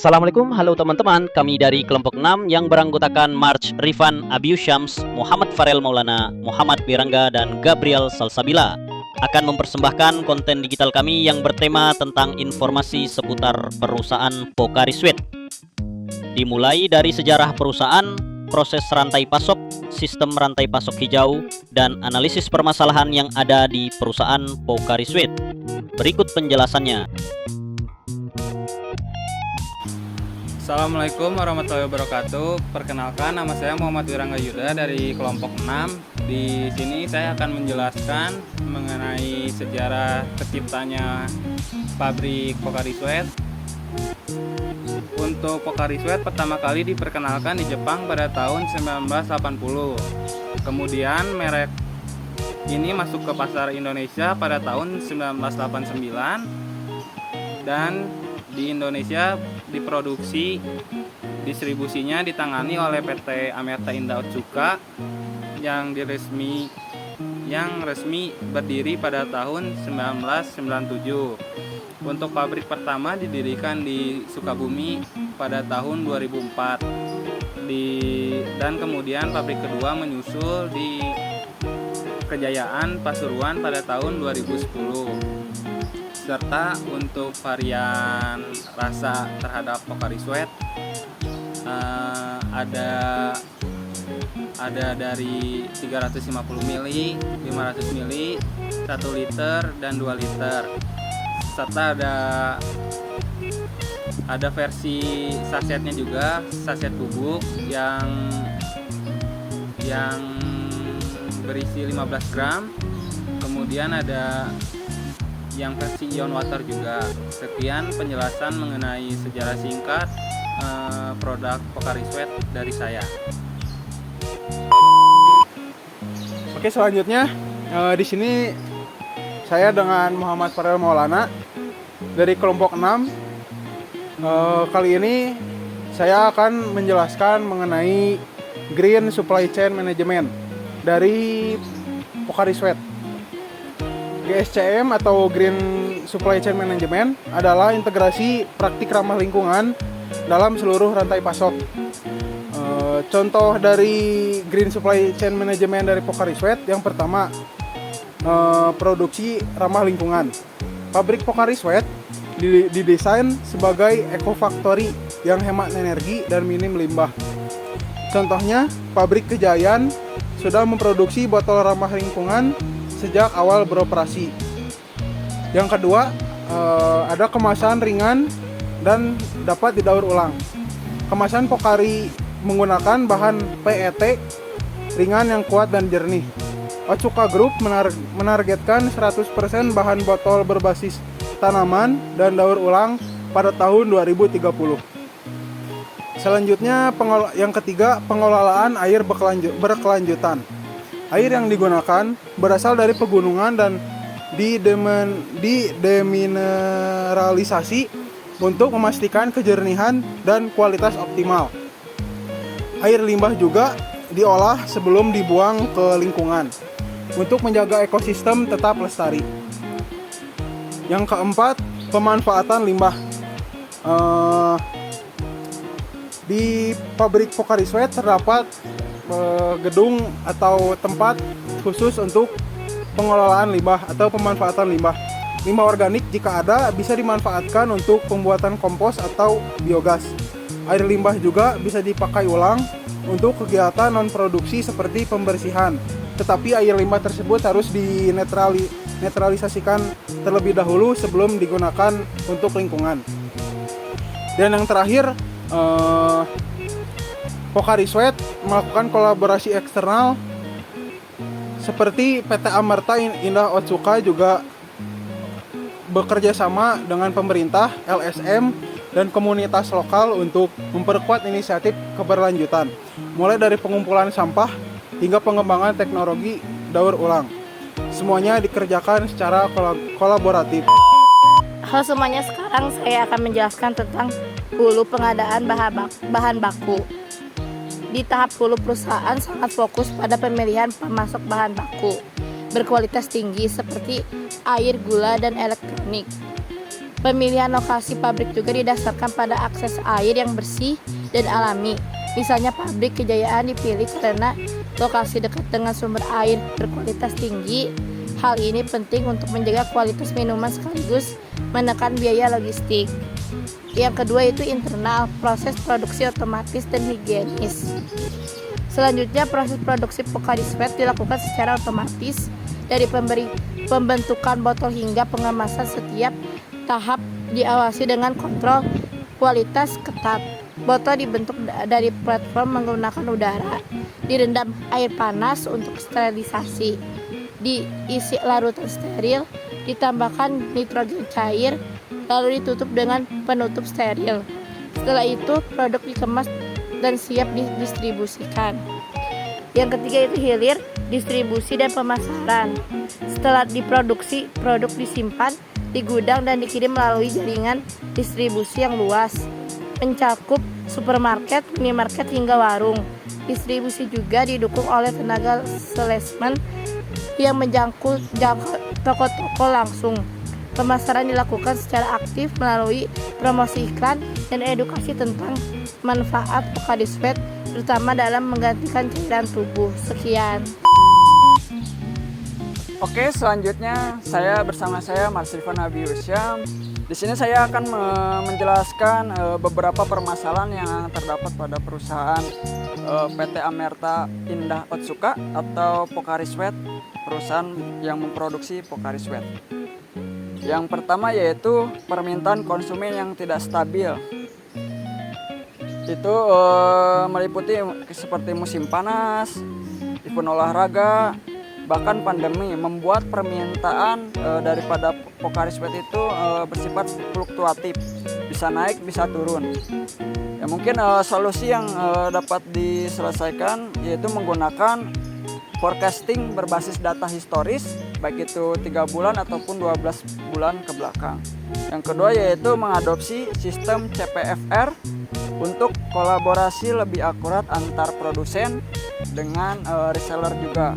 Assalamualaikum, halo teman-teman. Kami dari kelompok 6 yang beranggotakan March Rifan Abiy Syams, Muhammad Farel Maulana, Muhammad Birangga, dan Gabriel Salsabila akan mempersembahkan konten digital kami yang bertema tentang informasi seputar perusahaan Pocari Sweat. Dimulai dari sejarah perusahaan, proses rantai pasok, sistem rantai pasok hijau, dan analisis permasalahan yang ada di perusahaan Pocari Sweat. Berikut penjelasannya. Assalamualaikum warahmatullahi wabarakatuh. Perkenalkan, nama saya Muhammad Wirangga Yuda dari kelompok 6. Di sini saya akan menjelaskan mengenai sejarah terciptanya pabrik Pocari Sweat. Untuk Pocari Sweat pertama kali diperkenalkan di Jepang pada tahun 1980. Kemudian merek ini masuk ke pasar Indonesia pada tahun 1989 dan di Indonesia diproduksi, distribusinya ditangani oleh PT Amerta Indah Otsuka yang resmi berdiri pada tahun 1997. Untuk pabrik pertama didirikan di Sukabumi pada tahun 2004. Dan kemudian pabrik kedua menyusul di Kejayaan Pasuruan pada tahun 2010. Serta untuk varian rasa terhadap Pocari Sweat ada dari 350 ml, 500 ml, 1 liter dan 2 liter. Serta ada versi sasetnya juga, saset bubuk yang berisi 15 gram. Kemudian ada yang versi ion water juga. Sekian penjelasan mengenai sejarah singkat produk Pocari Sweat dari saya. Oke, selanjutnya di sini saya dengan Muhammad Farel Maulana dari kelompok 6. Kali ini saya akan menjelaskan mengenai Green Supply Chain Management dari Pocari Sweat. GSCM atau Green Supply Chain Management adalah integrasi praktik ramah lingkungan dalam seluruh rantai pasok. Contoh dari Green Supply Chain Management dari Pocari Sweat, yang pertama, produksi ramah lingkungan. Pabrik Pocari Sweat didesain sebagai eco-factory yang hemat energi dan minim limbah. Contohnya, pabrik Kejayaan sudah memproduksi botol ramah lingkungan sejak awal beroperasi. Yang kedua, ada kemasan ringan dan dapat didaur ulang. Kemasan Pocari menggunakan bahan PET ringan yang kuat dan jernih. Otsuka Group menargetkan 100% bahan botol berbasis tanaman dan daur ulang pada tahun 2030. Selanjutnya, yang ketiga, pengelolaan air berkelanjutan. Air yang digunakan berasal dari pegunungan dan demineralisasi untuk memastikan kejernihan dan kualitas optimal. Air limbah juga diolah sebelum dibuang ke lingkungan untuk menjaga ekosistem tetap lestari. Yang keempat, pemanfaatan limbah. Di pabrik Pocari Sweat terdapat gedung atau tempat khusus untuk pengelolaan limbah atau pemanfaatan limbah. Limbah organik jika ada bisa dimanfaatkan untuk pembuatan kompos atau biogas. Air limbah juga bisa dipakai ulang untuk kegiatan non-produksi seperti pembersihan. Tetapi air limbah tersebut harus dinetralisasikan terlebih dahulu sebelum digunakan untuk lingkungan. Dan yang terakhir, Pocari Sweat melakukan kolaborasi eksternal seperti PT Amerta Indah Otsuka juga bekerja sama dengan pemerintah, LSM, dan komunitas lokal untuk memperkuat inisiatif keberlanjutan, mulai dari pengumpulan sampah hingga pengembangan teknologi daur ulang. Semuanya dikerjakan secara kolaboratif. Halo semuanya, sekarang saya akan menjelaskan tentang hulu pengadaan bahan baku. Di tahap hulu, perusahaan sangat fokus pada pemilihan pemasok bahan baku berkualitas tinggi seperti air, gula, dan elektronik. Pemilihan lokasi pabrik juga didasarkan pada akses air yang bersih dan alami. Misalnya pabrik Kejayaan dipilih karena lokasi dekat dengan sumber air berkualitas tinggi. Hal ini penting untuk menjaga kualitas minuman sekaligus menekan biaya logistik. Yang kedua itu internal, proses produksi otomatis dan higienis. Selanjutnya, proses produksi Pocari Sweat dilakukan secara otomatis dari pembentukan botol hingga pengemasan. Setiap tahap diawasi dengan kontrol kualitas ketat. Botol dibentuk dari platform menggunakan udara, direndam air panas untuk sterilisasi, diisi larutan steril, ditambahkan nitrogen cair, lalu ditutup dengan penutup steril. Setelah itu, produk dikemas dan siap didistribusikan. Yang ketiga itu hilir, distribusi dan pemasaran. Setelah diproduksi, produk disimpan di gudang dan dikirim melalui jaringan distribusi yang luas, mencakup supermarket, minimarket hingga warung. Distribusi juga didukung oleh tenaga salesman yang menjangkau toko-toko langsung. Pemasaran dilakukan secara aktif melalui promosi iklan dan edukasi tentang manfaat Pocari Sweat, terutama dalam menggantikan cairan tubuh. Sekian. Oke, selanjutnya bersama saya Marsrifan Abiusyam. Di sini saya akan menjelaskan beberapa permasalahan yang terdapat pada perusahaan PT Amerta Indah Otsuka atau Pocari Sweat, perusahaan yang memproduksi Pocari Sweat. Yang pertama yaitu permintaan konsumen yang tidak stabil. Itu meliputi seperti musim panas, event olahraga, bahkan pandemi membuat permintaan daripada Pocari Sweat itu bersifat fluktuatif, bisa naik bisa turun. Ya, mungkin solusi yang dapat diselesaikan yaitu menggunakan forecasting berbasis data historis, baik itu 3 bulan ataupun 12 bulan ke belakang. Yang kedua yaitu mengadopsi sistem CPFR untuk kolaborasi lebih akurat antar produsen dengan reseller juga.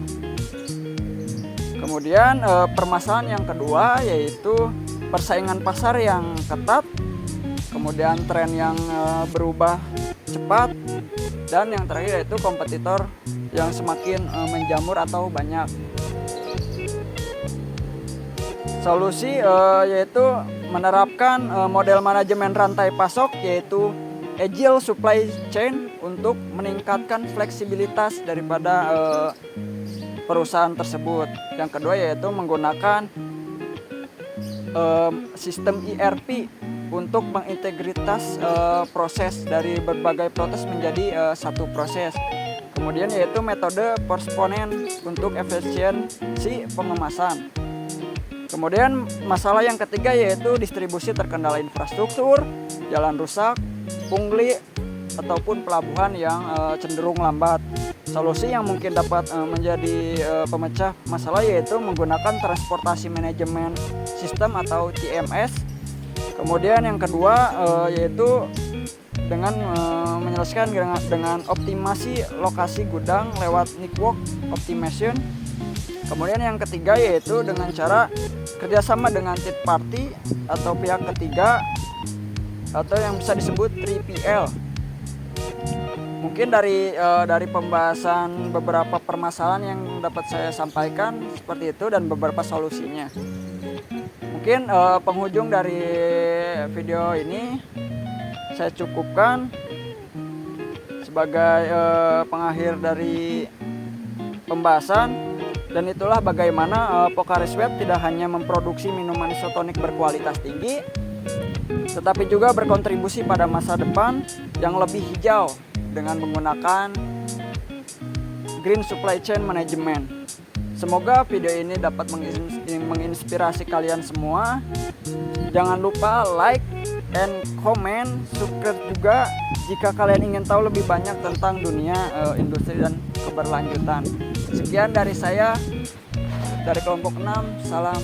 Kemudian permasalahan yang kedua yaitu persaingan pasar yang ketat, kemudian tren yang berubah cepat, dan yang terakhir yaitu kompetitor yang semakin menjamur atau banyak. Solusi yaitu menerapkan model manajemen rantai pasok yaitu agile supply chain untuk meningkatkan fleksibilitas daripada perusahaan tersebut. Yang kedua yaitu menggunakan sistem ERP untuk mengintegritas proses dari berbagai proses menjadi satu proses. Kemudian yaitu metode postponen untuk efisiensi pengemasan. Kemudian masalah yang ketiga yaitu distribusi terkendala infrastruktur, jalan rusak, pungli, ataupun pelabuhan yang cenderung lambat. Solusi yang mungkin dapat menjadi pemecah masalah yaitu menggunakan transportasi manajemen sistem atau TMS. Kemudian yang kedua yaitu dengan menyelesaikan dengan optimasi lokasi gudang lewat network optimization. Kemudian yang ketiga yaitu dengan cara kerjasama dengan third party atau pihak ketiga atau yang bisa disebut 3PL. Mungkin dari pembahasan beberapa permasalahan yang dapat saya sampaikan seperti itu dan beberapa solusinya. Mungkin penghujung dari video ini saya cukupkan sebagai pengakhir dari pembahasan, dan itulah bagaimana Pocari Sweat tidak hanya memproduksi minuman isotonik berkualitas tinggi, tetapi juga berkontribusi pada masa depan yang lebih hijau dengan menggunakan Green Supply Chain Management. Semoga video ini dapat menginspirasi kalian semua. Jangan lupa like and comment, subscribe juga jika kalian ingin tahu lebih banyak tentang dunia industri dan keberlanjutan. Sekian dari saya, dari kelompok 6, salam